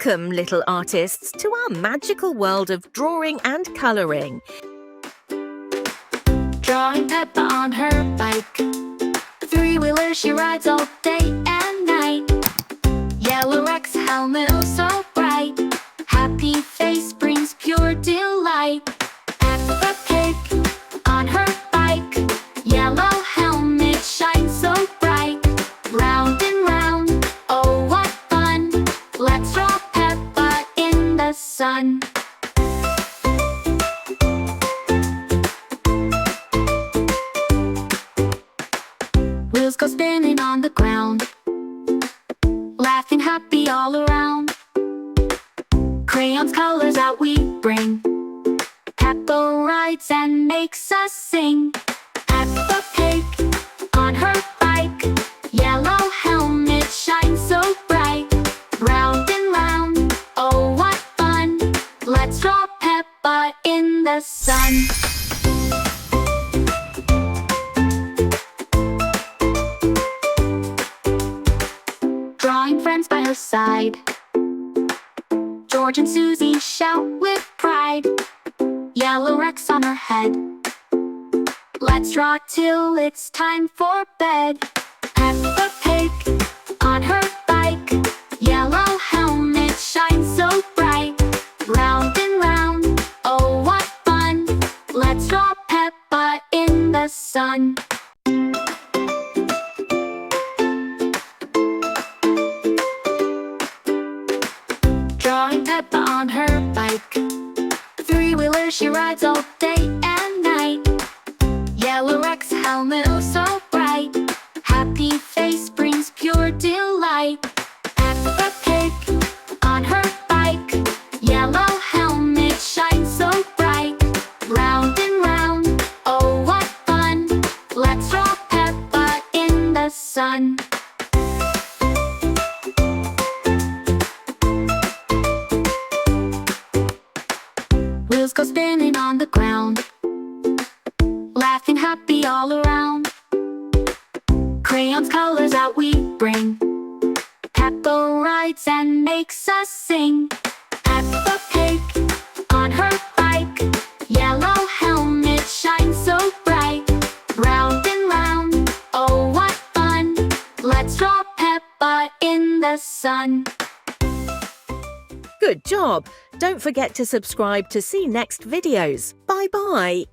Welcome, little artists, to our magical world of drawing and colouring. Drawing Peppa on her bike. Three-wheeler she rides all day and night. Yellow Rex helmet oh so bright. Happy face brings pure delight. Peppa Pig on her bike. Yellow helmet shines so bright. Round and round, oh what fun. Let's draw Peppa in the sun. Wheels go spinning on the ground, laughing happy all around. Crayons, colors out we bring. Peppa rides and makes us sing. Peppa Pig on her bike. Yellow helmet shines so bright. Round and round, oh what fun. Let's draw Peppa in the sun. Drawing friends by her side. George and Susie shout with pride. Yellow Rex on her head. Let's draw till it's time for bed. Peppa Pig on her bike. Yellow helmet shines so bright. Round and round, oh what fun. Let's draw Peppa in the sun. Drawing Peppa on her bike. Three-wheeler she rides all day and night. Yellow Rex helmet oh so bright. Happy face brings pure delight. Peppa Pig on her bike. Yellow helmet shines so bright. Round and round, oh what fun. Let's draw Peppa in the sun. Wheels go spinning on the ground, laughing happy all around. Crayons, colors out we bring. Peppa rides and makes us sing. Peppa Pig on her bike. Yellow helmet shines so bright. Round and round, oh what fun. Let's draw Peppa in the sun. Good job! Don't forget to subscribe to see next videos. Bye-bye!